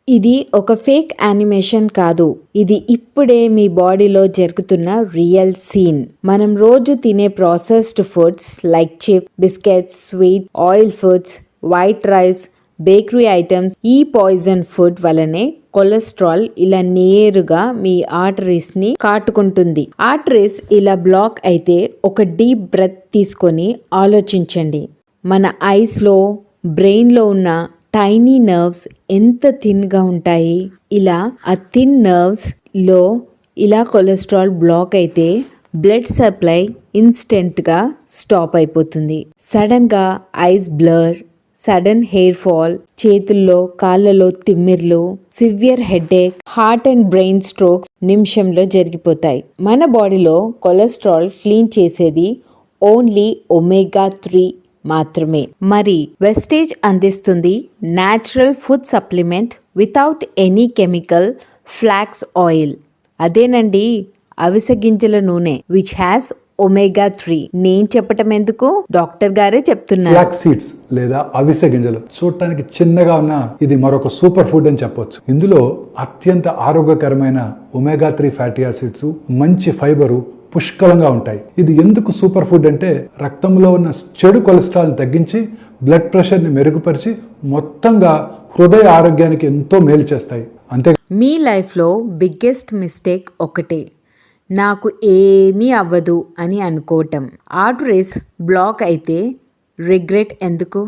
ఇది ఒక fake animation కాదు. ఇది ఇప్పుడే మీ బాడీలో జరుగుతున్న రియల్ సీన్. మనం రోజు తినే processed foods like chip, biscuits, sweet, oil foods, white rice, bakery items, ఈ పాయిజన్ ఫుడ్ వలనే కొలెస్ట్రాల్ ఇలా నేరుగా మీ ఆర్టరీస్ ని కాటుకుంటుంది. ఆర్టరీస్ ఇలా బ్లాక్ అయితే ఒక డీప్ బ్రెత్ తీసుకొని ఆలోచించండి. మన ఐస్ లో, బ్రెయిన్ లో ఉన్న టైనీ నర్వ్స్ ఎంత థిన్గా ఉంటాయి. ఇలా ఆ థిన్ నర్వ్స్ లో ఇలా కొలెస్ట్రాల్ బ్లాక్ అయితే బ్లడ్ సప్లై ఇన్స్టెంట్గా స్టాప్ అయిపోతుంది. సడన్గా eyes blur, sudden hair fall, చేతుల్లో కాళ్ళలో తిమ్మిర్లు, severe headache, heart and brain strokes నిమిషంలో జరిగిపోతాయి. మన బాడీలో కొలెస్ట్రాల్ క్లీన్ చేసేది ఓన్లీ omega-3 మాత్రమే. మరి వెస్టేజ్ అందిస్తుంది natural food supplement without any chemical flax oil. అదేనండి అవిసె గింజల నూనె విచ్ హ్యాస్ omega-3. నేను చెప్పటం ఎందుకు, డాక్టర్ గారే చెప్తున్నారు. ఫ్లాక్స్ సీడ్స్ లేదా అవిసె గింజలు చూడటానికి చిన్నగా ఉన్న ఇది మరొక సూపర్ ఫుడ్ అని చెప్పొచ్చు. ఇందులో అత్యంత ఆరోగ్యకరమైన omega-3 ఫ్యాటీ యాసిడ్స్, మంచి ఫైబరు పుష్కలంగా ఉంటాయి. ఇది ఎందుకు సూపర్ ఫుడ్ అంటే రక్తంలో ఉన్న చెడు కొలెస్ట్రాల్ తగ్గించి బ్లడ్ ప్రెషర్ ని మెరుగుపరిచి మొత్తంగా హృదయ ఆరోగ్యానికి ఎంతో మేలు చేస్తాయి. అంతే. మీ లైఫ్లో బిగ్గెస్ట్ మిస్టేక్ ఒకటే, నాకు ఏమీ అవ్వదు అని అనుకోవటం. ఆర్టరీస్ బ్లాక్ అయితే రిగ్రెట్ ఎందుకు?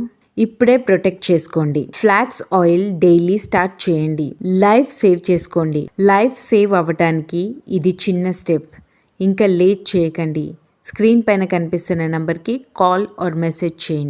ఇప్పుడే ప్రొటెక్ట్ చేసుకోండి. ఫ్లాక్స్ ఆయిల్ డైలీ స్టార్ట్ చేయండి. లైఫ్ సేవ్ చేసుకోండి. లైఫ్ సేవ్ అవ్వటానికి ఇది చిన్న స్టెప్. ఇంకా లేట్ చేయకండి. స్క్రీన్ పైన కనిపిస్తున్న నంబర్కి కాల్ ఆర్ మెసేజ్ చేయండి.